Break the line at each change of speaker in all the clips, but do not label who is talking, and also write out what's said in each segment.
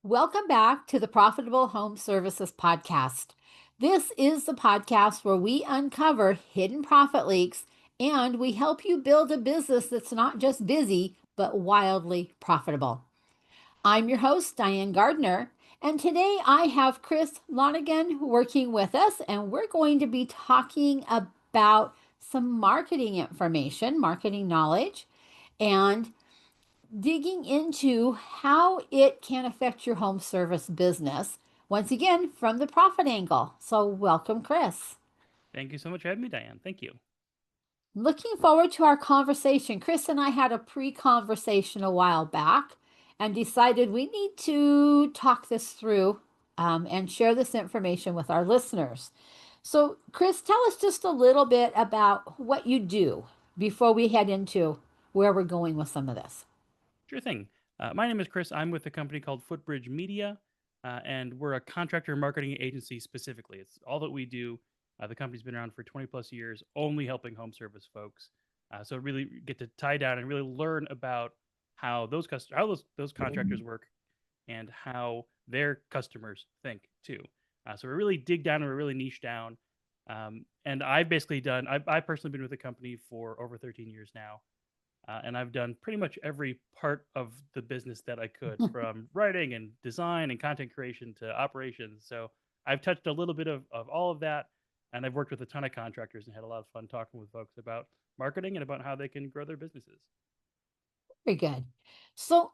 Welcome back to the Profitable Home Services Podcast. This is the podcast where we uncover hidden profit leaks and we help you build a business that's not just busy, but wildly profitable. I'm your host, Diane Gardner, and today I have Chris Lonergan working with us, and we're going to be talking about some marketing information, marketing knowledge, and digging into how it can affect your home service business. Once again, from the profit angle. So, welcome, Chris.
Thank you so much for having me, Diane. Thank you.
Looking forward to our conversation. Chris and I had a pre conversation a while back and decided we need to talk this through and share this information with our listeners. So, Chris, tell us just a little bit about what you do before we head into where we're going with some of this.
Sure thing. My name is Chris. I'm with a company called Footbridge Media, and we're a contractor marketing agency specifically. It's all that we do. The company's been around for 20 plus years, only helping home service folks. So really get to tie down and really learn about how those contractors work and how their customers think too. So we really dig down and we really niche down. And I've personally been with the company for over 13 years now. And I've done pretty much every part of the business that I could, from writing and design and content creation to operations. So I've touched a little bit of all of that. And I've worked with a ton of contractors and had a lot of fun talking with folks about marketing and about how they can grow their businesses.
Very good. So,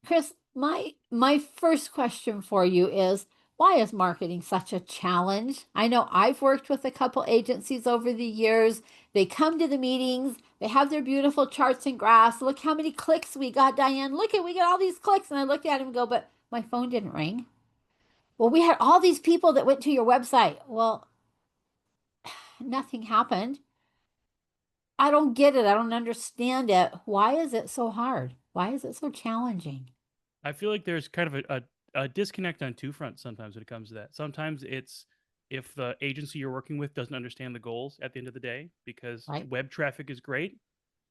Chris, my first question for you is why is marketing such a challenge? I know I've worked with a couple agencies over the years. They come to the meetings, they have their beautiful charts and graphs. Look how many clicks we got, Diane. Look at we got all these clicks. And I look at him and go, but my phone didn't ring. Well, we had all these people that went to your website. Well, nothing happened. I don't get it. I don't understand it. Why is it so hard? Why is it so challenging?
I feel like there's kind of a disconnect on two fronts sometimes when it comes to that. Sometimes it's if the agency you're working with doesn't understand the goals at the end of the day, because
Right?
web traffic is great.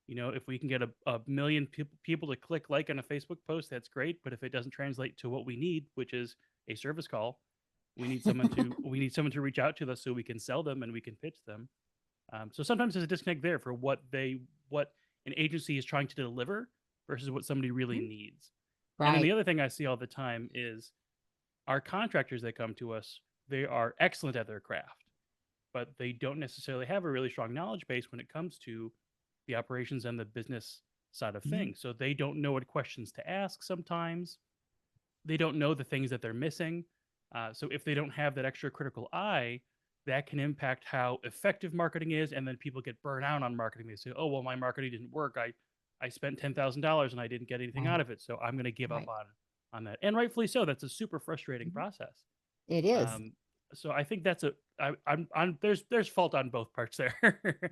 If we can get a million people to click like on a Facebook post, that's great. But if it doesn't translate to what we need, which is a service call, we need someone to reach out to us so we can sell them and we can pitch them. So sometimes there's a disconnect there for what an agency is trying to deliver versus what somebody really needs. And then the
Right.
other thing I see all the time is our contractors that come to us, they are excellent at their craft, but they don't necessarily have a really strong knowledge base when it comes to the operations and the business side of
Mhm.
things. So they don't know what questions to ask sometimes. They don't know the things that they're missing. So if they don't have that extra critical eye, that can impact how effective marketing is. And then people get burnt out on marketing. They say, oh, well, my marketing didn't work. I spent $10,000 and I didn't get anything out
Right.
of it. So I'm going to give up
Right.
on that. And rightfully so. That's a super frustrating
Mhm.
process.
It is.
Um, so I think that's a I'm there's fault on both parts there.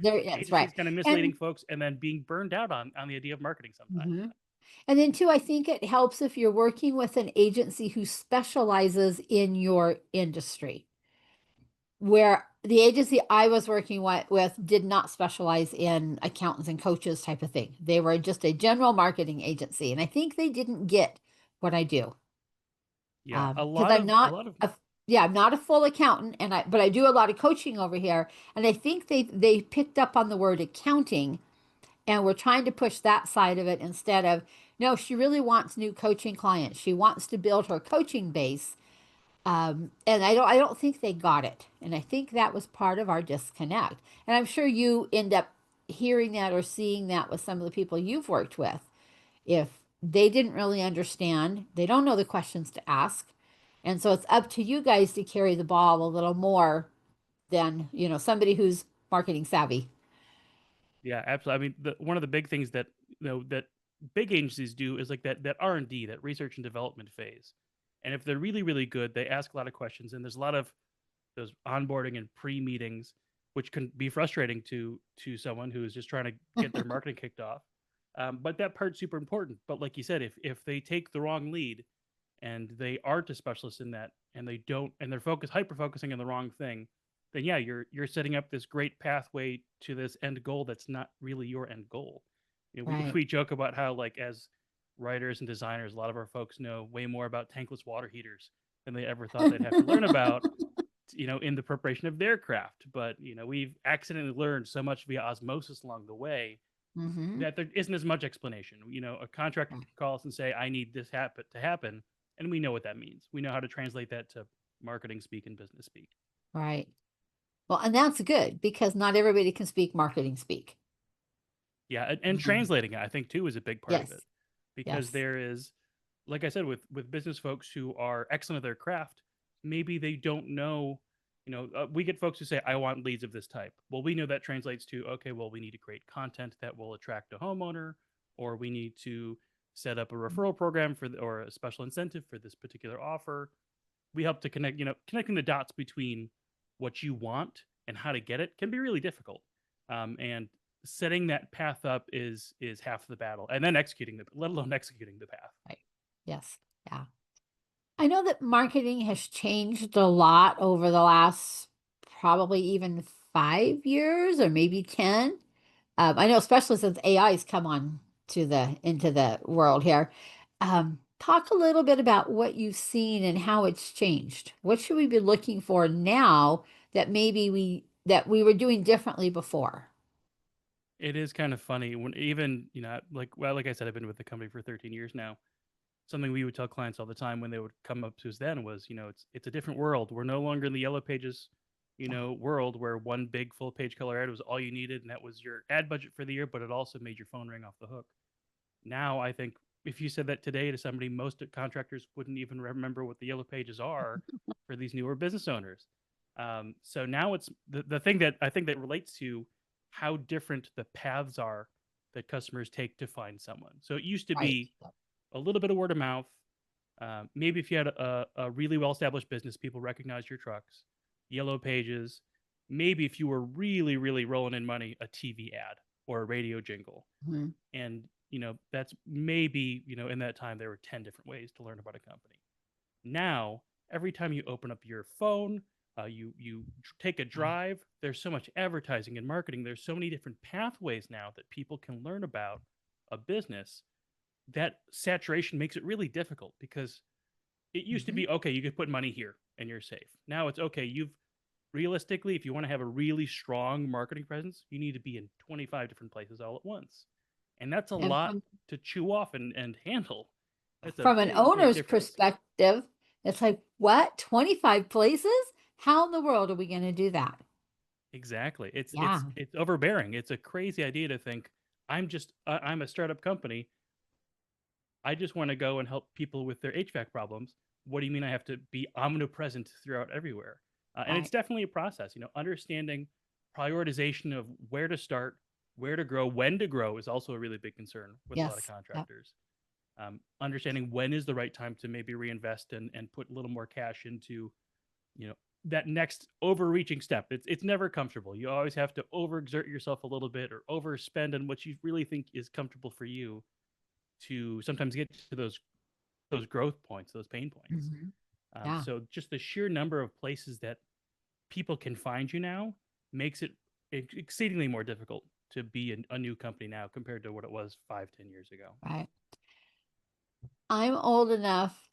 There is, right.
Agencies kind of misleading
And
folks and then being burned out on the idea of marketing sometimes.
mhm. And then too, I think it helps if you're working with an agency who specializes in your industry. Where the agency I was working with did not specialize in accountants and coaches type of thing. They were just a general marketing agency, and I think they didn't get what I do.
Yeah, a
Because
lot
I'm
of a
not
lot of
a yeah, I'm not a full accountant, and but I do a lot of coaching over here, and I think they picked up on the word accounting, and we're trying to push that side of it instead of no, she really wants new coaching clients. She wants to build her coaching base, and I don't think they got it, and I think that was part of our disconnect. And I'm sure you end up hearing that or seeing that with some of the people you've worked with. If they didn't really understand, they don't know the questions to ask, and so it's up to you guys to carry the ball a little more than somebody who's marketing savvy.
Yeah, absolutely. I mean, one of the big things that that big agencies do is like that R&D, that research and development phase. And if they're really really good, they ask a lot of questions, and there's a lot of those onboarding and pre-meetings, which can be frustrating to someone who is just trying to get their marketing kicked off. But that part's super important. But like you said, if they take the wrong lead and they aren't a specialist in that, and they don't, and they're hyper focusing on the wrong thing, then yeah, you're setting up this great pathway to this end goal that's not really your end goal.
Right.
We joke about how, like, as writers and designers, a lot of our folks know way more about tankless water heaters than they ever thought they'd have to learn about, in the preparation of their craft. But, we've accidentally learned so much via osmosis along the way
Hmm.
that there isn't as much explanation. A contractor can call us and say, I need this to happen. And we know what that means. We know how to translate that to marketing speak and business speak.
Right. Well, and that's good because not everybody can speak marketing speak.
Yeah. And
Um,
translating it, I think, too, is a big part of it
yes.
because
Yes.
there is, like I said, with business folks who are excellent at their craft, maybe they don't know. We get folks who say, I want leads of this type. Well, we know that translates to, okay, well, we need to create content that will attract a homeowner, or we need to set up a referral program or a special incentive for this particular offer. We help to connecting the dots between what you want and how to get it can be really difficult. And setting that path up is half the battle, and then let alone executing the path.
Right. Yes. Yeah. I know that marketing has changed a lot over the last probably even 5 years or maybe 10. I know, especially since AI has come on to the into the world here. Talk a little bit about what you've seen and how it's changed. What should we be looking for now that maybe we were doing differently before?
It is kind of funny when even like I said, I've been with the company for 13 years now. Something we would tell clients all the time when they would come up to us then was, it's a different world. We're no longer in the yellow pages,
Yeah.
world where one big full page color ad was all you needed and that was your ad budget for the year, but it also made your phone ring off the hook. Now, I think if you said that today to somebody, most contractors wouldn't even remember what the yellow pages are for these newer business owners. So now it's the thing that I think that relates to how different the paths are that customers take to find someone. So it used to
Right.
be a little bit of word of mouth. Maybe if you had a really well established business, people recognize your trucks, yellow pages. Maybe if you were really, really rolling in money, a TV ad or a radio jingle.
Mhm.
And, that's maybe, in that time, there were 10 different ways to learn about a company. Now, every time you open up your phone, you take a
Yeah.
drive, there's so much advertising and marketing. There's so many different pathways now that people can learn about a business that saturation makes it really difficult because it used to
Mhm.
be okay, you could put money here and you're safe. Now it's okay, you've realistically, if you want to have a really strong marketing presence, you need to be in 25 different places all at once. And that's a
And
lot to chew off and handle. That's a
from an
big, big
owner's
difference.
perspective, it's like, what? 25 places? How in the world are we going to do that?
Exactly. It's
Yeah.
it's it's overbearing. It's a crazy idea to think I'm a startup company. I just want to go and help people with their HVAC problems. What do you mean I have to be omnipresent throughout everywhere? And it's
Right.
definitely a process. Understanding prioritization of where to start, where to grow, when to grow is also a really big concern with a lot of
Yes. Yep.
contractors. Understanding when is the right time to maybe reinvest and put a little more cash into, you know, that next overreaching step. It's never comfortable. You always have to overexert yourself a little bit or overspend on what you really think is comfortable for you to sometimes get to those growth points, those pain points.
Mhm. Yeah.
So just the sheer number of places that people can find you now makes it exceedingly more difficult to be a new company now compared to what it was 5, 10 years ago.
Right. I'm old enough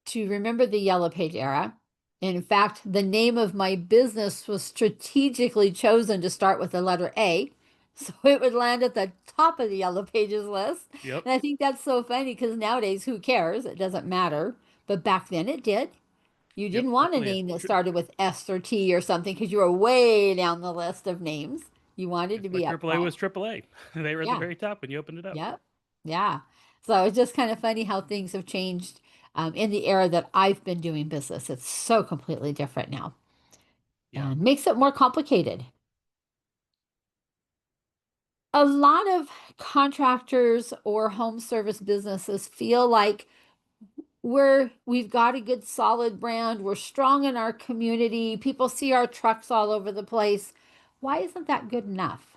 to remember the Yellow Page era. In fact, the name of my business was strategically chosen to start with the letter A. So it would land at the top of the Yellow Pages list.
Yep.
And I think that's so funny because nowadays, who cares? It doesn't matter. But back then it did. You
Yep.
didn't want a
Definitely
name that started with S or T or something because you were way down the list of names. You wanted to
Just
be
like
up
AAA
front.
was AAA. They were at the
Yeah.
very top when you opened it up.
Yep. Yeah. So it's just kind of funny how things have changed in the era that I've been doing business. It's so completely different now
Yeah.
and makes it more complicated. A lot of contractors or home service businesses feel like we've got a good solid brand, we're strong in our community, people see our trucks all over the place. Why isn't that good enough?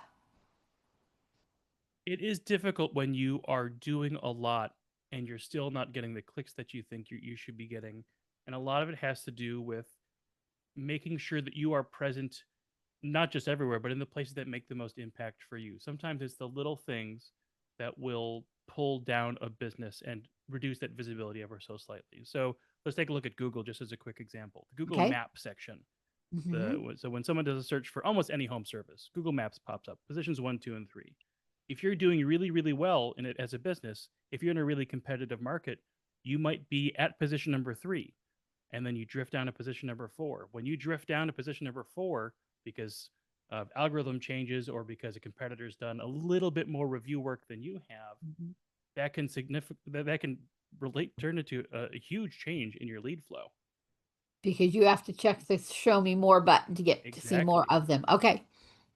It is difficult when you are doing a lot and you're still not getting the clicks that you think you should be getting. And a lot of it has to do with making sure that you are present not just everywhere, but in the places that make the most impact for you. Sometimes it's the little things that will pull down a business and reduce that visibility ever so slightly. So let's take a look at Google just as a quick example. The Google
Okay.
Map section.
Hmm.
So when someone does a search for almost any home service, Google Maps pops up, positions 1, 2, and 3. If you're doing really, really well in it as a business, if you're in a really competitive market, you might be at position number 3, and then you drift down to position number 4. When you drift down to position number 4 because of algorithm changes or because a competitor's done a little bit more review work than you have,
Hmm.
that can relate turn into a huge change in your lead flow.
Because you have to check the show me more button to get to see more
Exactly.
of them. Okay.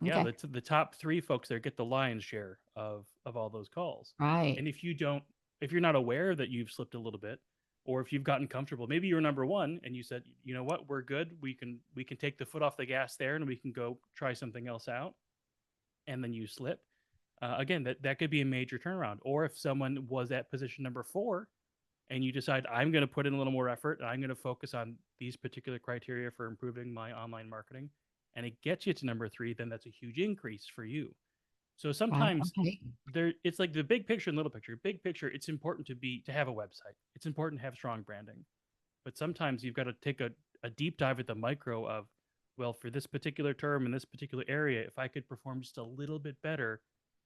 Yeah,
Okay.
the top 3 folks there get the lion's share of all those calls.
Right.
And if you're not aware that you've slipped a little bit, or if you've gotten comfortable, maybe you're number 1 and you said, you know what, we're good. We can take the foot off the gas there and we can go try something else out, and then you slip. Again, that could be a major turnaround. Or if someone was at position number 4 and you decide, I'm going to put in a little more effort and I'm going to focus on these particular criteria for improving my online marketing, and it gets you to number 3, then that's a huge increase for you. So
Right.
sometimes
Okay.
it's like the big picture and little picture. Big picture, it's important to have a website. It's important to have strong branding. But sometimes you've got to take a deep dive at the micro of, well, for this particular term in this particular area, if I could perform just a little bit better,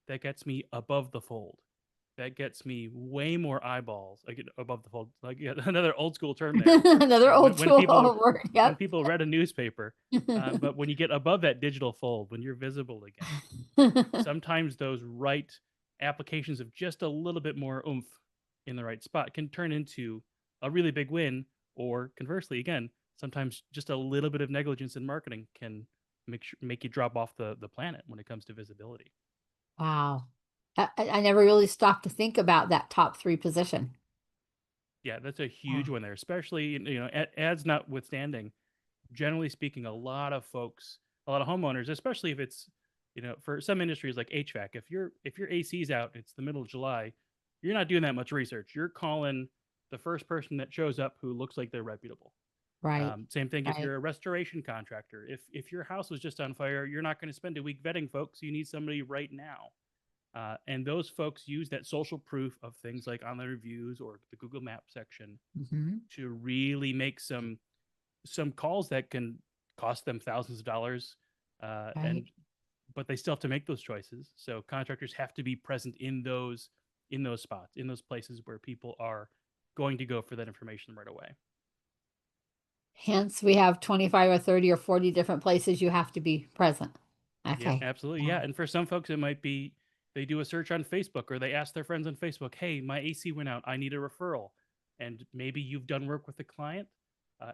that gets me above the fold. That gets me way more eyeballs. I get above the fold, like, yeah, another old school term there.
Another old
When
tool
people
word. Yep.
read a newspaper, but when you get above that digital fold, when you're visible again, sometimes those right applications of just a little bit more oomph in the right spot can turn into a really big win. Or conversely, again, sometimes just a little bit of negligence in marketing can make you drop off the planet when it comes to visibility.
Wow. I never really stopped to think about that top three position.
Yeah, that's a huge
Wow.
one there, especially, ads notwithstanding. Generally speaking, a lot of homeowners, especially if it's, for some industries like HVAC, if your AC's out, it's the middle of July, you're not doing that much research. You're calling the first person that shows up who looks like they're reputable.
Right.
Same thing if
Right.
you're a restoration contractor. If your house was just on fire, you're not going to spend a week vetting folks. You need somebody right now. And those folks use that social proof of things like online reviews or the Google Map section
Hmm.
to really make some calls that can cost them thousands of dollars,
Right.
and but they still have to make those choices. So contractors have to be present in those spots, in those places where people are going to go for that information right away.
Hence, we have 25 or 30 or 40 different places you have to be present.
Yep,
Okay.
absolutely. Yeah.
Wow.
And for some folks, it might be they do a search on Facebook or they ask their friends on Facebook, hey, my AC went out. I need a referral. And maybe you've done work with the client,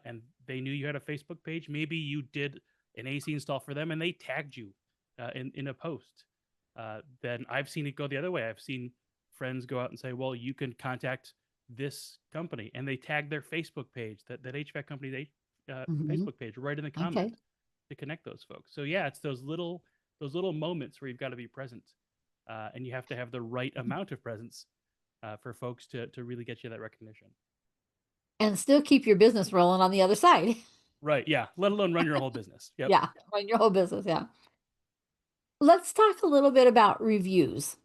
and they knew you had a Facebook page. Maybe you did an AC install for them and they tagged you in a post. Then I've seen it go the other way. I've seen friends go out and say, well, you can contact this company, and they tag their Facebook page, that HVAC company,
Hmm.
Facebook page, right in the comment
Okay.
to connect those folks. So yeah, it's those little moments where you've got to be present, and you have to have the right amount of presence for folks to really get you that recognition.
And still keep your business rolling on the other side.
Right. Yeah. Let alone run your whole business. Yep.
Yeah. Run your whole business. Yeah. Let's talk a little bit about reviews.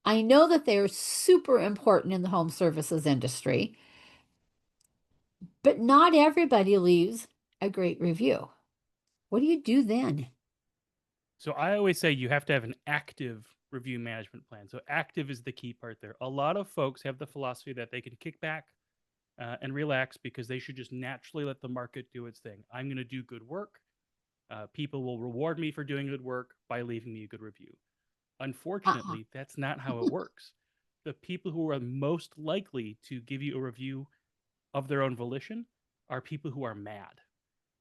I know that they're super important in the home services industry, but not everybody leaves a great review. What do you do then?
So I always say you have to have an active review management plan. So active is the key part there. A lot of folks have the philosophy that they can kick back and relax because they should just naturally let the market do its thing. I'm going to do good work. People will reward me for doing good work by leaving me a good review.
Uh-uh.
Unfortunately, that's not how it works. The people who are most likely to give you a review of their own volition are people who are mad.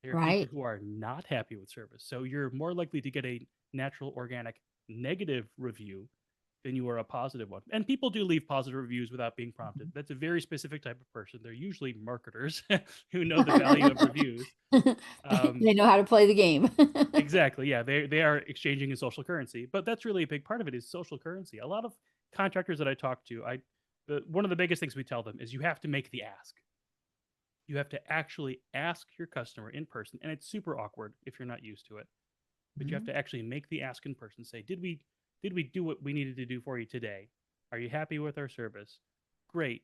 They are people
Right.
who are not happy with service. So you're more likely to get a natural, organic, negative review than you are a positive one. And people do leave positive reviews without being prompted. That's a very specific type of person. They're usually marketers who know the value of reviews. Um,
They know how to play the game.
Exactly. Yeah, they are exchanging a social currency, but that's really a big part of it is social currency. A lot of contractors that I talk to, one of the biggest things we tell them is you have to make the ask. You have to actually ask your customer in person, and it's super awkward if you're not used to it. But you have
Mhm.
to actually make the ask in person. Say, did we do what we needed to do for you today? Are you happy with our service? Great.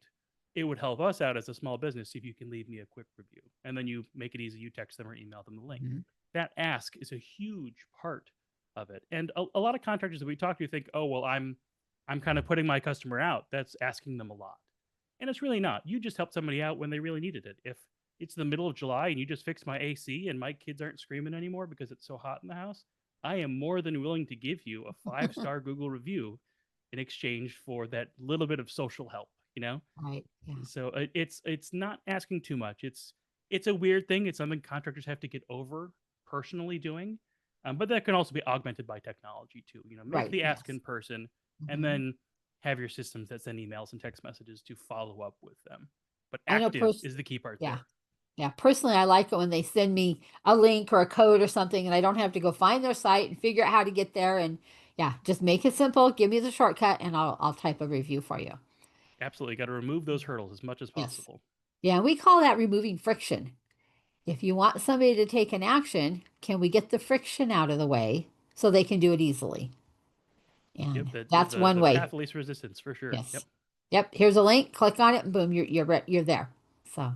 It would help us out as a small business if you can leave me a quick review. And then you make it easy. You text them or email them the link.
Mhm.
That ask is a huge part of it. And a lot of contractors that we talk to think, oh, well, I'm kind of putting my customer out. That's asking them a lot. And it's really not. You just helped somebody out when they really needed it. If it's the middle of July and you just fixed my AC and my kids aren't screaming anymore because it's so hot in the house, I am more than willing to give you a 5-star Google review in exchange for that little bit of social help, you know?
Right. Yeah.
So it's not asking too much. It's a weird thing. It's something contractors have to get over personally doing, but that can also be augmented by technology too. You know, make
Right.
the ask
Yes.
in person, and
Hmm.
then have your systems that send emails and text messages to follow up with them. But
I know.
active is the key part
Yeah.
there.
Yeah. Personally, I like it when they send me a link or a code or something, and I don't have to go find their site and figure out how to get there. And yeah, just make it simple. Give me the shortcut, and I'll type a review for you.
Absolutely, got to remove those hurdles as much as
Yes.
possible.
Yeah, and we call that removing friction. If you want somebody to take an action, can we get the friction out of the way so they can do it easily?
Yep,
And
that is
that's one
the path
way.
of least resistance for sure. Yep.
Yes. Yep. Here's a link. Click on it, and boom, you're there. So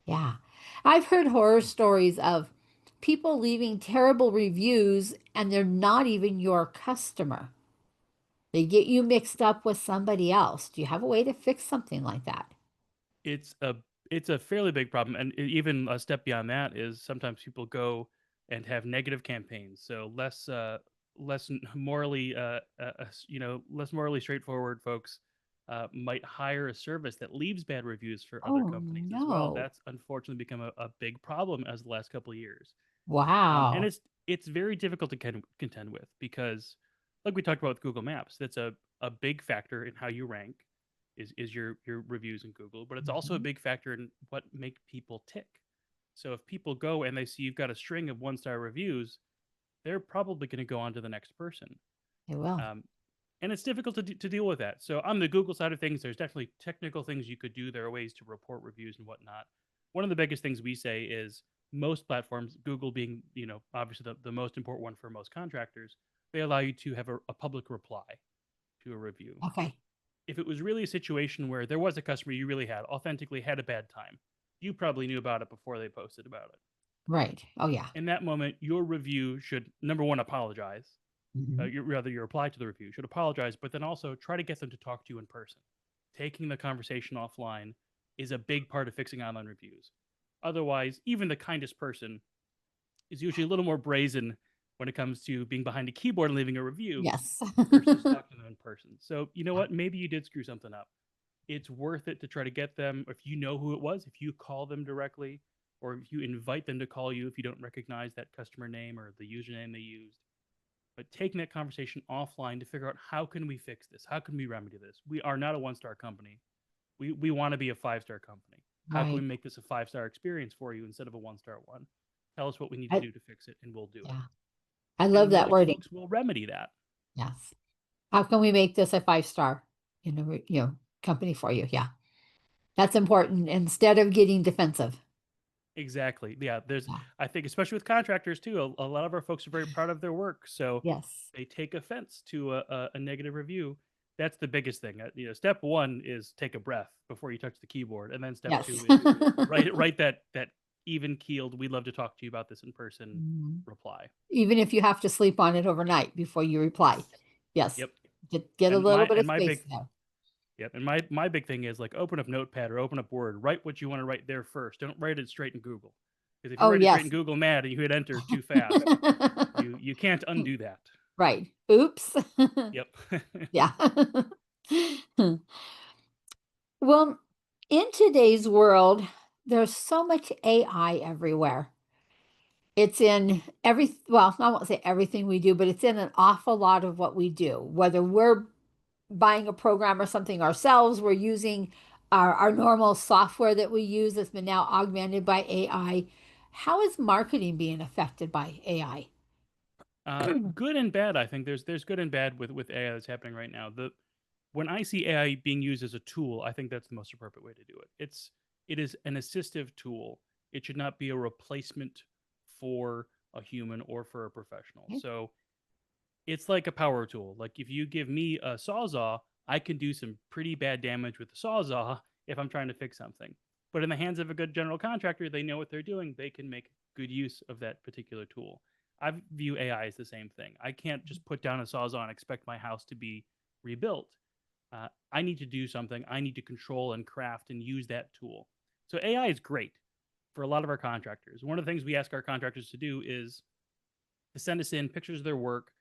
yeah, I've heard horror stories of people leaving terrible reviews, and they're not even your customer. They get you mixed up with somebody else. Do you have a way to fix something like that?
it's a it's a fairly big problem, and even a step beyond that is sometimes people go and have negative campaigns, so less morally less morally straightforward folks might hire a service that leaves bad reviews for other
Oh
companies as well.
no!
That's unfortunately become a big problem as the last couple of years. And
Wow.
it's very difficult to contend with because, like we talked about with Google Maps, that's a big factor in how you rank is your reviews in Google, but it's also a
Mhm.
big factor in what make people tick. So if people go and they see you've got a string of 1-star reviews, they're probably going to go on to the next person.
It will.
Um, and it's difficult to deal with that. So on the Google side of things, there's definitely technical things you could do. There are ways to report reviews and whatnot. One of the biggest things we say is most platforms, Google being obviously the most important one for most contractors, they allow you to have a public reply to a review.
Okay.
If it was really a situation where there was a customer you really had authentically had a bad time, you probably knew about it before they posted about it.
Right. Oh yeah.
In that moment, your review should number one apologize.
Hmm.
Your reply to the review should apologize, but then also try to get them to talk to you in person. Taking the conversation offline is a big part of fixing online reviews. Otherwise, even the kindest person is usually a little more brazen when it comes to being behind a keyboard and leaving a review
Yes.
versus talking to them in person. So, you know
Yeah.
what? Maybe you did screw something up. It's worth it to try to get them, if you know who it was, if you call them directly, or if you invite them to call you if you don't recognize that customer name or the username they used. But taking that conversation offline to figure out how can we fix this? How can we remedy this? We are not a 1-star company. We want to be a 5-star company. How can we
Right.
make this a 5-star experience for you instead of a 1-star one? Tell us what we need to
I,
do to fix it, and we'll do it.
yeah. I love
And
that
most
wording.
folks will remedy that.
Yes. How can we make this a 5 star, company for you? Yeah. That's important instead of getting defensive.
Exactly. Yeah.
Yeah.
I think, especially with contractors too, a lot of our folks are very proud of their work. So
Yes.
they take offense to a negative review. That's the biggest thing. Step one is take a breath before you touch the keyboard. And then step
Yes.
two is write that even keeled, we'd love to talk to you about this in person
Mhm.
reply.
Even if you have to sleep on it overnight before you reply.
Yes.
Yes.
Yep.
Get a
And
little
my
bit of
and my
space
big
there.
Yep. And my big thing is like open up Notepad or open up Word. Write what you want to write there first. Don't write it straight in Google. Because if you
Oh,
write it straight in
yes.
Google Mad and you hit enter too fast, you can't undo that.
Right. Oops.
Yep.
Yeah. Well, in today's world, there's so much AI everywhere. It's in well, I won't say everything we do, but it's in an awful lot of what we do. Whether we're buying a program or something ourselves, we're using our normal software that we use that's been now augmented by AI. How is marketing being affected by AI?
Good and bad. I think there's good and bad with AI that's happening right now. The When I see AI being used as a tool, I think that's the most appropriate way to do it. It is an assistive tool. It should not be a replacement for a human or for a professional. So it's like a power tool. Like if you give me a sawzall, I can do some pretty bad damage with the Sawzall if I'm trying to fix something. But in the hands of a good general contractor, they know what they're doing. They can make good use of that particular tool. I view AI as the same thing. I can't just put down a Sawzall and expect my house to be rebuilt. I need to do something. I need to control and craft and use that tool. So AI is great for a lot of our contractors. One of the things we ask our contractors to do is to send us in pictures of their work,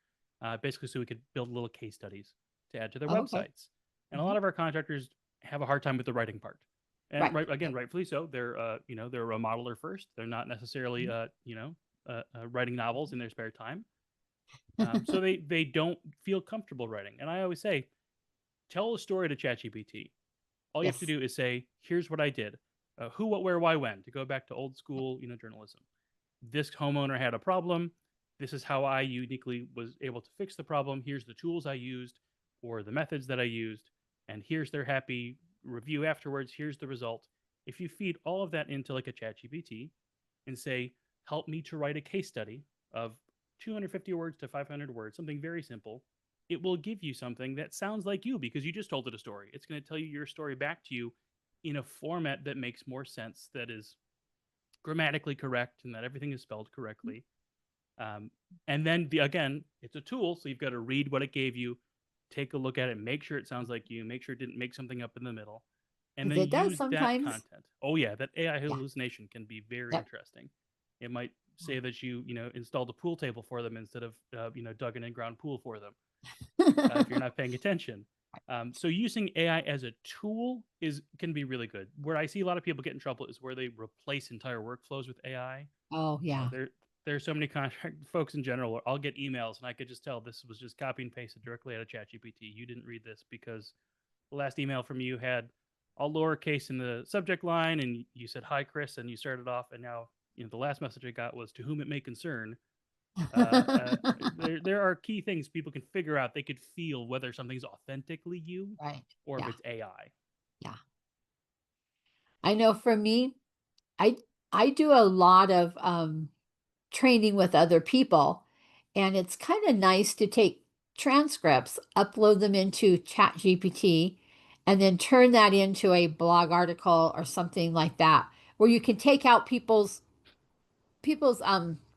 basically so we could build little case studies to add to their
Oh, okay.
websites. And a
Hmm.
lot of our contractors have a hard time with the writing part. And
Right.
right again,
Right.
rightfully so. They're a remodeler first. They're not necessarily
Mhm.
writing novels in their spare time. So they don't feel comfortable writing. And I always say, tell a story to ChatGPT. All you have to
Yes.
do is say, "Here's what I did: who, what, where, why, when." To go back to old school, journalism. This homeowner had a problem. This is how I uniquely was able to fix the problem. Here's the tools I used or the methods that I used, and here's their happy review afterwards. Here's the result. If you feed all of that into like a ChatGPT and say, "Help me to write a case study of 250 words to 500 words, something very simple," it will give you something that sounds like you because you just told it a story. It's going to tell you your story back to you in a format that makes more sense, that is grammatically correct, and that everything is spelled correctly. Um, and then again, it's a tool, so you've got to read what it gave you, take a look at it, make sure it sounds like you, make sure it didn't make something up in the middle, and
Because
then
it does
use that
sometimes.
content. Oh yeah, that AI
Yeah.
hallucination can be very
Yep.
interesting. It might say that you installed a pool table for them instead of dug an in-ground pool for them if you're not paying attention. So using AI as a tool is can be really good. Where I see a lot of people get in trouble is where they replace entire workflows with AI.
Oh,
Uh,
yeah.
there there's so many contract folks in general where I'll get emails and I could just tell this was just copy and pasted directly out of ChatGPT. You didn't read this because the last email from you had all lowercase in the subject line, and you said hi Chris, and you started off, and now the last message I got was to whom it may concern. Uh, uh, there are key things people can figure out. They could feel whether something's authentically you
Right.
or if
Yeah.
it's AI.
Yeah. I know for me, I I do a lot of training with other people, and it's kind of nice to take transcripts, upload them into ChatGPT, and then turn that into a blog article or something like that, where you can take out people's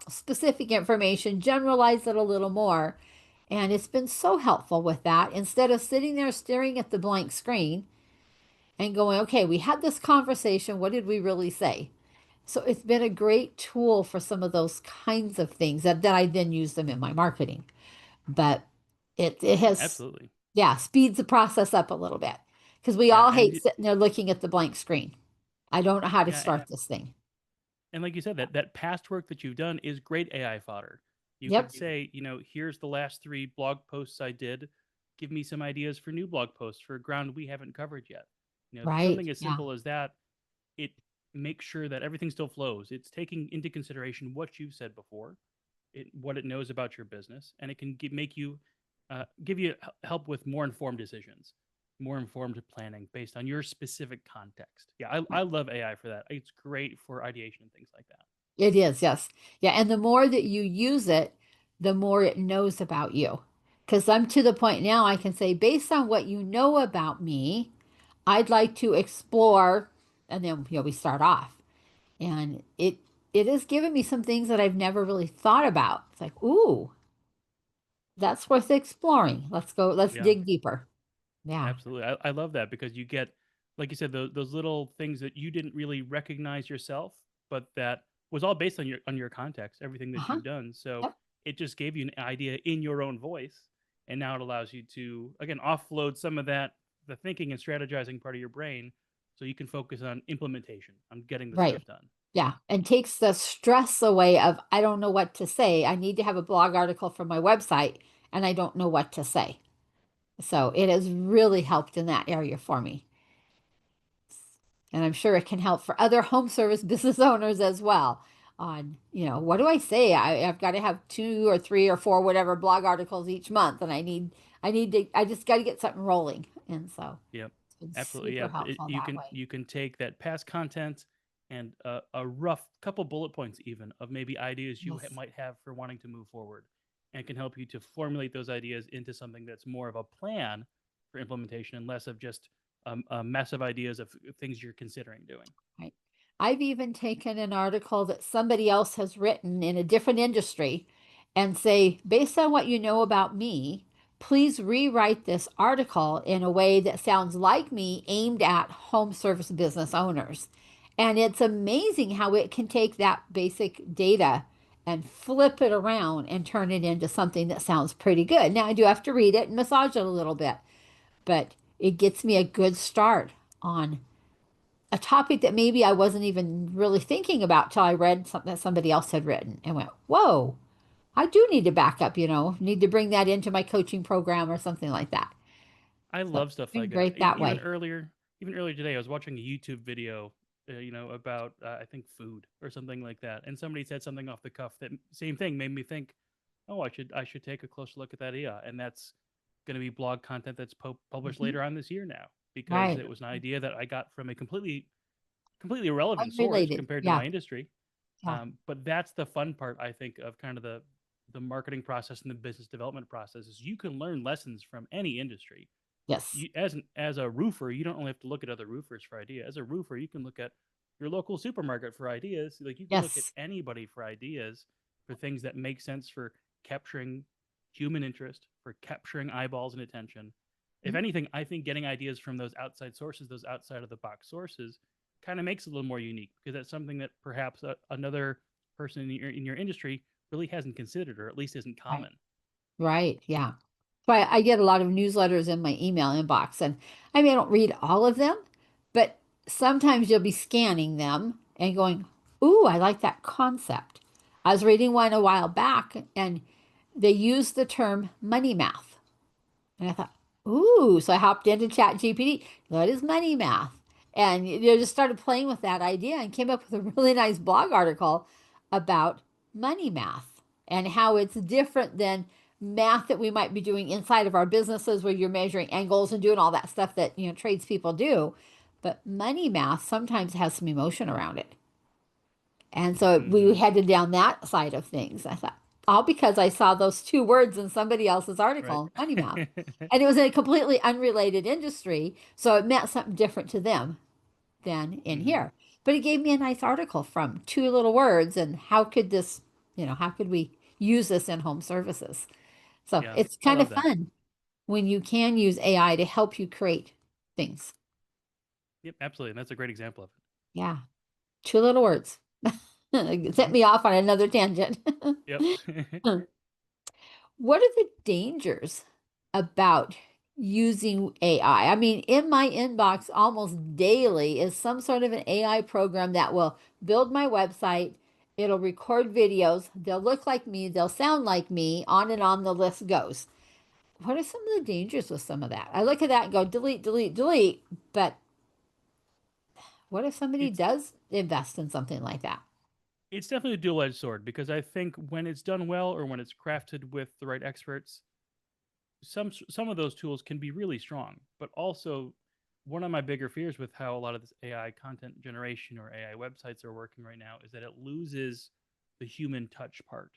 specific information, generalize it a little more. And it's been so helpful with that. Instead of sitting there staring at the blank screen and going, okay, we had this conversation. What did we really say? So it's been a great tool for some of those kinds of things that I then use them in my marketing. But it has,
Absolutely.
yeah, speeds the process up a little bit because we
Yeah,
all
and
hate sitting there looking at the blank screen. I don't know how to
yeah,
start this thing.
and like you said, that past work that you've done is great AI fodder. You could
Yep.
say, here's the last 3 blog posts I did. Give me some ideas for new blog posts for ground we haven't covered yet.
Right.
Something as
Yeah.
simple as that. It makes sure that everything still flows. It's taking into consideration what you've said before, what it knows about your business, and it can make you give you help with more informed decisions, more informed planning based on your specific context. Yeah, I
Right.
love AI for that. It's great for ideation and things like that.
It is, yes. Yeah, and the more that you use it, the more it knows about you. Because I'm to the point now I can say, based on what you know about me, I'd like to explore, and then we start off. And it has given me some things that I've never really thought about. It's like, ooh, that's worth exploring. Let's go, let's
Yeah.
dig deeper. Yeah.
Absolutely. I love that because you get, like you said, those little things that you didn't really recognize yourself, but that was all based on your context, everything that
Uh-huh.
you've done. So
Yep.
it just gave you an idea in your own voice, and now it allows you to again offload some of that the thinking and strategizing part of your brain, so you can focus on implementation, on getting the stuff
Right.
done.
Yeah. And takes the stress away of, I don't know what to say. I need to have a blog article for my website and I don't know what to say. So it has really helped in that area for me. And I'm sure it can help for other home service business owners as well. On, what do I say? I've got to have 2 or 3 or 4, whatever blog articles each month, and I just got to get something rolling. And so
Yep,
it's been
absolutely.
super
Yeah,
helpful
you
that
can
way.
you can take that past content and a rough couple bullet points even of maybe ideas you
Yes.
might have for wanting to move forward, and can help you to formulate those ideas into something that's more of a plan for implementation and less of just a mess of ideas of things you're considering doing.
Right. I've even taken an article that somebody else has written in a different industry and say, based on what you know about me, please rewrite this article in a way that sounds like me, aimed at home service business owners. And it's amazing how it can take that basic data and flip it around and turn it into something that sounds pretty good. Now, I do have to read it and massage it a little bit, but it gets me a good start on a topic that maybe I wasn't even really thinking about till I read something that somebody else had written and went, whoa, I do need to back up, need to bring that into my coaching program or something like that.
I
So
love stuff
been
like that.
great that
Even
way.
earlier, even earlier today, I was watching a YouTube video, about I think food or something like that, and somebody said something off the cuff that same thing made me think, oh, I should take a closer look at that idea, and that's going to be blog content that's published
Mhm.
later on this year now because
Right.
it was an idea that I got from a completely irrelevant source
Unrelated.
compared to
Yeah.
my industry.
Yeah.
But that's the fun part, I think, of kind of the marketing process and the business development process is you can learn lessons from any industry.
Yes.
You, as a roofer, you don't only have to look at other roofers for ideas. As a roofer, you can look at your local supermarket for ideas. Like you can look at
Yes.
anybody for ideas for things that make sense for capturing human interest, for capturing eyeballs and attention. If
Mhm.
anything, I think getting ideas from those outside sources, those outside of the box sources, kind of makes it a little more unique because that's something that perhaps another person in your industry really hasn't considered, or at least isn't
Right.
common.
Right. Yeah. So I get a lot of newsletters in my email inbox, and I mean, I don't read all of them, but sometimes you'll be scanning them and going, ooh, I like that concept. I was reading one a while back, and they used the term money math. And I thought, ooh, so I hopped into Chat GPT. What is money math? And just started playing with that idea and came up with a really nice blog article about money math and how it's different than math that we might be doing inside of our businesses where you're measuring angles and doing all that stuff that, tradespeople do. But money math sometimes has some emotion around it. And so we
Mm-hmm.
headed down that side of things. I thought, all because I saw those two words in somebody else's
Right.
article, money math. And it was in a completely unrelated industry. So it meant something different to them than in
Mm-hmm.
here. But it gave me a nice article from two little words. And how could this, how could we use this in home services? So
Yeah,
it's
I
kind
love
of
that.
fun when you can use AI to help you create things.
Yep, absolutely. And that's a great example of
Yeah. Two little words. It
it.
sent me off on another tangent.
Yep.
What are the dangers about using AI? I mean, in my inbox almost daily is some sort of an AI program that will build my website. It'll record videos. They'll look like me. They'll sound like me. On the list goes. What are some of the dangers with some of that? I look at that and go, delete, delete, delete. But what if somebody
it's
does invest in something like that?
it's definitely a dual-edged sword because I think when it's done well or when it's crafted with the right experts, some of those tools can be really strong. But also, one of my bigger fears with how a lot of this AI content generation or AI websites are working right now is that it loses the human touch part.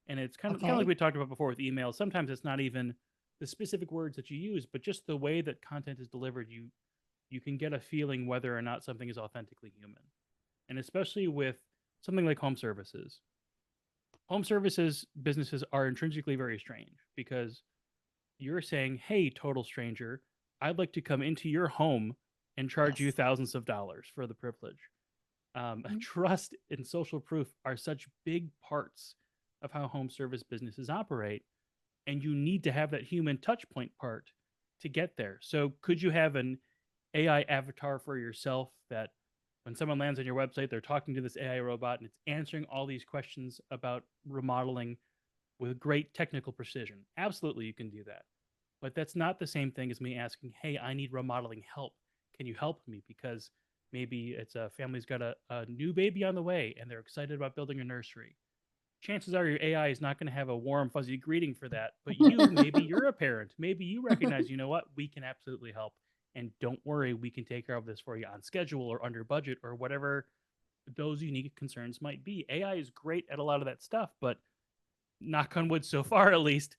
And it's kind of like
Okay.
we talked about before with email. Sometimes it's not even the specific words that you use, but just the way that content is delivered. You can get a feeling whether or not something is authentically human. And especially with something like home services businesses are intrinsically very strange because you're saying, hey, total stranger, I'd like to come into your home and charge you
Yes.
thousands of dollars for the privilege. Trust and social proof are such big parts of how home service businesses operate, and you need to have that human touch point part to get there. So, could you have an AI avatar for yourself that when someone lands on your website, they're talking to this AI robot and it's answering all these questions about remodeling with great technical precision? Absolutely, you can do that. But that's not the same thing as me asking, hey, I need remodeling help. Can you help me? Because maybe it's a family's got a new baby on the way and they're excited about building a nursery. Chances are your AI is not going to have a warm, fuzzy greeting for that. But you, maybe you're a parent. Maybe you recognize, you know what, we can absolutely help. And don't worry, we can take care of this for you on schedule or under budget or whatever those unique concerns might be. AI is great at a lot of that stuff, but knock on wood, so far at least,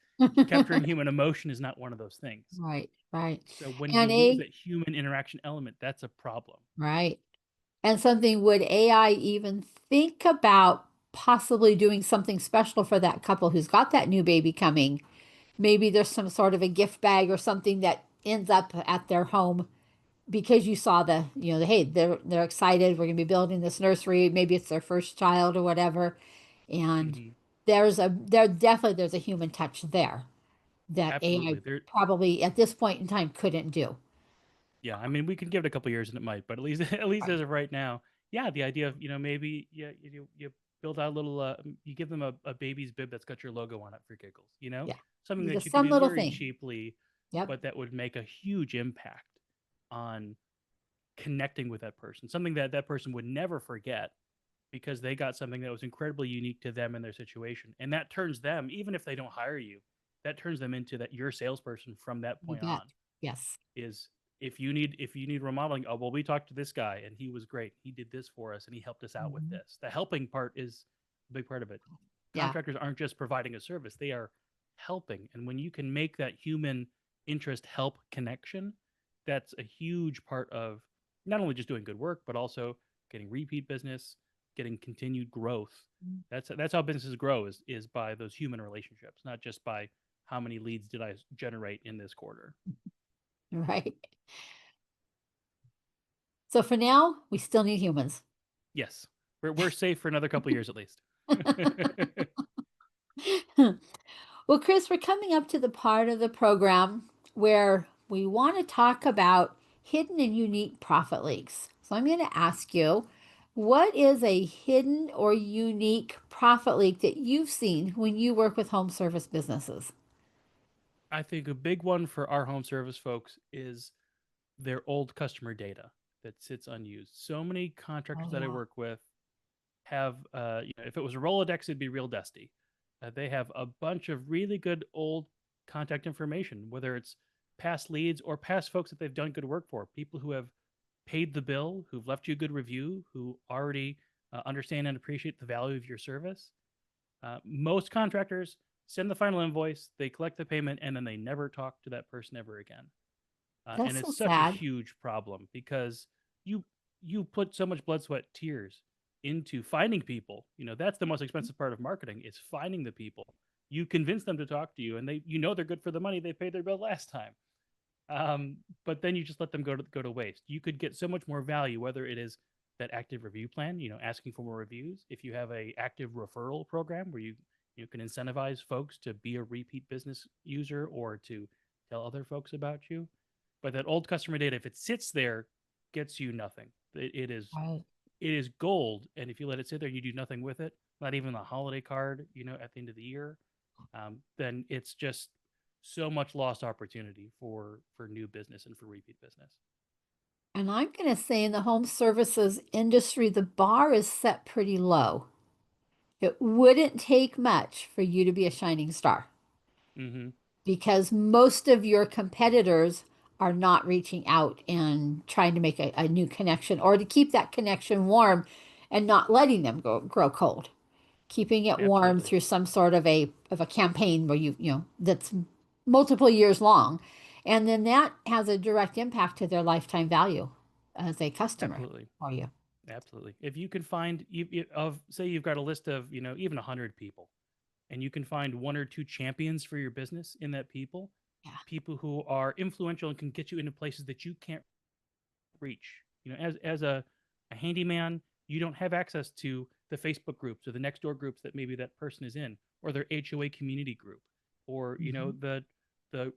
Capturing human emotion is not one of those things.
Right, right.
So when you
And
lose
a
that human interaction element, that's a problem.
right. And something, would AI even think about possibly doing something special for that couple who's got that new baby coming? Maybe there's some sort of a gift bag or something that ends up at their home because you saw hey, they're excited. We're going to be building this nursery. Maybe it's their first child or whatever. And
Hmm.
there's a human touch there that AI
Absolutely. There,
probably at this point in time couldn't do.
yeah. I mean, we can give it a couple years and it might, but at least at least
Right.
as of right now, yeah. The idea of maybe you build out a little you give them a baby's bib that's got your logo on it for giggles.
Yeah.
Something that
Just
you could
some
do
little
very
thing.
cheaply,
Yep.
but that would make a huge impact on connecting with that person. Something that that person would never forget because they got something that was incredibly unique to them and their situation. And that turns them, even if they don't hire you, that turns them into that your salesperson from that
You
point
bet.
on.
Yes.
Is if you need remodeling, oh well, we talked to this guy and he was great. He did this for us and he helped us out with
Mhm.
this. The helping part is a big part of it.
Yeah.
Contractors aren't just providing a service, they are helping. And when you can make that human interest help connection, that's a huge part of not only just doing good work, but also getting repeat business, getting continued growth. That's how businesses grow is by those human relationships, not just by how many leads did I generate in this quarter.
Right. So for now, we still need humans.
Yes, we're safe for another couple years at least.
Well, Chris, we're coming up to the part of the program where we want to talk about hidden and unique profit leaks. So I'm going to ask you, what is a hidden or unique profit leak that you've seen when you work with home service businesses?
I think a big one for our home service folks is their old customer data that sits unused. So many
Oh,
contractors that I
yeah.
work with have, if it was a Rolodex, it'd be real dusty. They have a bunch of really good old contact information, whether it's past leads or past folks that they've done good work for, people who have paid the bill, who've left you a good review, who already understand and appreciate the value of your service. Most contractors send the final invoice, they collect the payment, and then they never talk to that person ever again. And
That's so
it's such a
sad.
huge problem because you you put so much blood, sweat, tears into finding people. That's the most expensive part of marketing is finding the people. You convince them to talk to you, and they're good for the money they paid their bill last time. But then you just let them go to waste. You could get so much more value, whether it is that active review plan, asking for more reviews. If you have a active referral program where you can incentivize folks to be a repeat business user or to tell other folks about you. But that old customer data, if it sits there, gets you nothing.
Right.
It is gold, and if you let it sit there and you do nothing with it, not even a holiday card, at the end of the year, then it's just so much lost opportunity for new business and for repeat business.
And I'm going to say in the home services industry, the bar is set pretty low. It wouldn't take much for you to be a shining star
Mm-hmm.
because most of your competitors are not reaching out and trying to make a new connection or to keep that connection warm and not letting them grow cold. Keeping it warm
Absolutely,
through some sort of a campaign where that's multiple years long. And then that has a direct impact to their lifetime value as a customer
absolutely,
for you.
absolutely. If you can find of say you've got a list of even 100 people, and you can find one or two champions for your business in that
Yeah.
people who are influential and can get you into places that you can't reach. As a handyman, you don't have access to the Facebook groups or the next door groups that maybe that person is in, or their HOA community group, or
Hmm.
the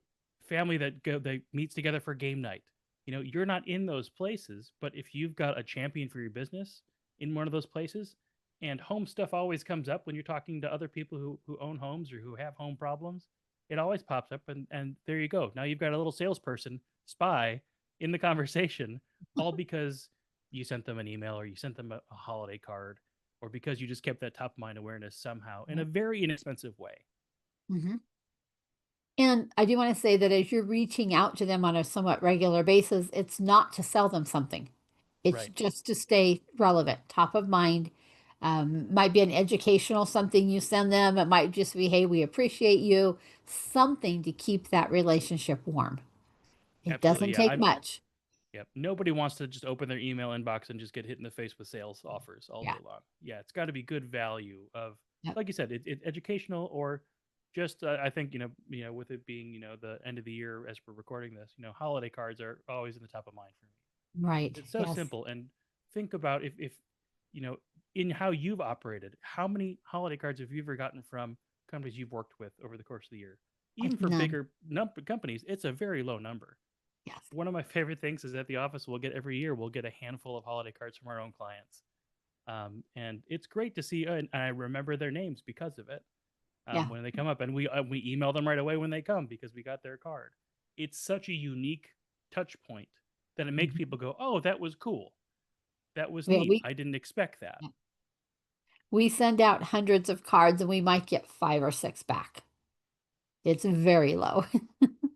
family that meets together for game night. You're not in those places, but if you've got a champion for your business in one of those places, and home stuff always comes up when you're talking to other people who own homes or who have home problems, it always pops up, and there you go. Now you've got a little salesperson spy in the conversation, all because you sent them an email or you sent them a holiday card or because you just kept that top of mind awareness somehow in a very inexpensive way.
Hmm. And I do want to say that as you're reaching out to them on a somewhat regular basis, it's not to sell them something. It's
Right.
just to stay relevant, top of mind, Might be an educational something you send them. It might just be, hey, we appreciate you. Something to keep that relationship warm. It
Absolutely.
doesn't
Yeah.
take much.
Yep. Nobody wants to just open their email inbox and just get hit in the face with sales offers all
Yeah.
day long. Yeah, it's got to be good value of,
Yep.
like you said, educational or just I think with it being the end of the year as we're recording this, holiday cards are always in the top of mind for me.
Right.
It's so
Yes.
simple, and think about if you know in how you've operated, how many holiday cards have you ever gotten from companies you've worked with over the course of the year? Even
Like
for
none.
bigger companies, it's a very low number.
Yes.
One of my favorite things is at the office we'll get every year we'll get a handful of holiday cards from our own clients, and it's great to see, and I remember their names because of it,
Yeah.
when they come up, and we email them right away when they come because we got their card. It's such a unique touch point that it makes
Mhm.
people go, "Oh, that was cool. That was
Yeah,
neat. I didn't expect that."
yeah. We send out hundreds of cards and we might get 5 or 6 back. It's very low.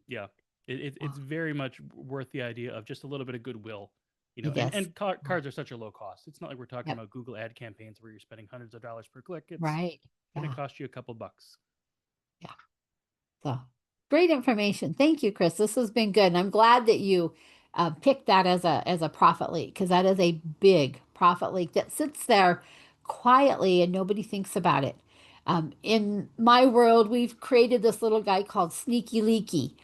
Yeah, it's very much worth the idea of just a little bit of goodwill,
It
and
is.
cards are such a low cost. It's not like we're talking
Yep.
about Google ad campaigns where you're spending hundreds of dollars per click. It's
Right.
going to
Yeah.
cost you a couple bucks.
Yeah. So great information. Thank you, Chris. This has been good. And I'm glad that you picked that as a profit leak because that is a big profit leak that sits there quietly and nobody thinks about it. In my world, we've created this little guy called Sneaky Leaky.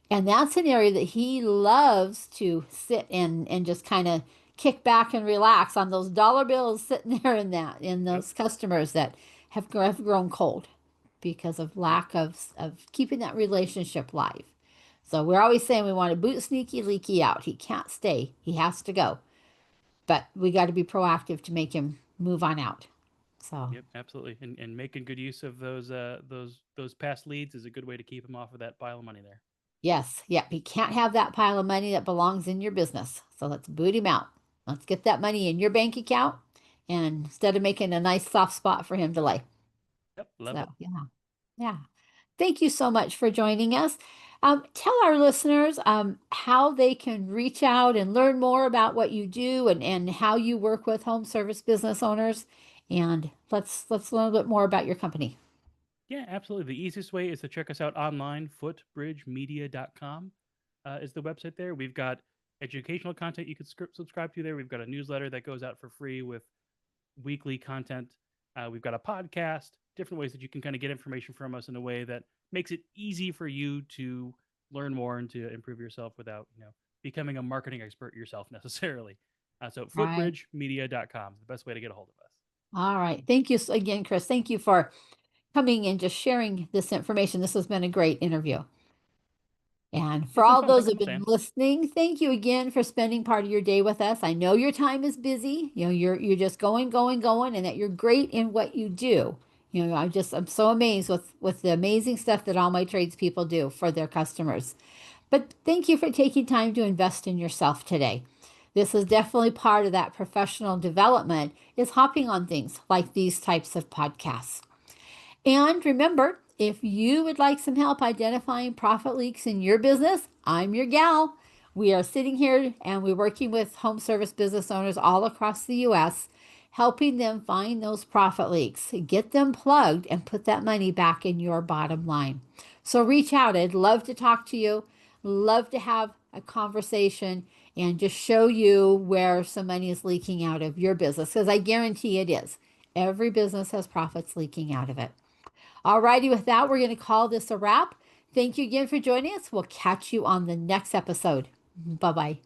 And that's an area that he loves to sit in and just kind of kick back and relax on those dollar bills sitting there in
Yep,
those customers that have grown cold because of
yep,
lack of keeping that relationship live. So we're always saying we want to boot Sneaky Leaky out. He can't stay. He has to go. But we got to be proactive to make him move on out. So
yep, absolutely. And making good use of those past leads is a good way to keep them off of that pile of money there.
yes, yep, he can't have that pile of money that belongs in your business. So let's boot him out. Let's get that money in your bank account and instead of making a nice soft spot for him to lay.
Yep, love
So
it.
yeah, yeah. Thank you so much for joining us. Tell our listeners how they can reach out and learn more about what you do and how you work with home service business owners. And let's learn a bit more about your company.
Yeah, absolutely. The easiest way is to check us out online. Footbridgemedia.com is the website there. We've got educational content you can subscribe to there. We've got a newsletter that goes out for free with weekly content. We've got a podcast, different ways that you can kind of get information from us in a way that makes it easy for you to learn more and to improve yourself without, becoming a marketing expert yourself necessarily. So
All right.
footbridgemedia.com is the best way to get a hold of us.
All right. Thank you again, Chris. Thank you for coming and just sharing this information. This has been a great interview. And for
It's been
all
fun.
those
Thanks
who've
so much,
been
Sam.
listening, thank you again for spending part of your day with us. I know your time is busy. You're just going, going, going, and that you're great in what you do. I'm so amazed with the amazing stuff that all my tradespeople do for their customers. But thank you for taking time to invest in yourself today. This is definitely part of that professional development is hopping on things like these types of podcasts. And remember, if you would like some help identifying profit leaks in your business, I'm your gal. We are sitting here and we're working with home service business owners all across the US, helping them find those profit leaks, get them plugged, and put that money back in your bottom line. So reach out. I'd love to talk to you, love to have a conversation and just show you where some money is leaking out of your business because I guarantee it is. Every business has profits leaking out of it. All righty, with that, we're going to call this a wrap. Thank you again for joining us. We'll catch you on the next episode. Bye bye.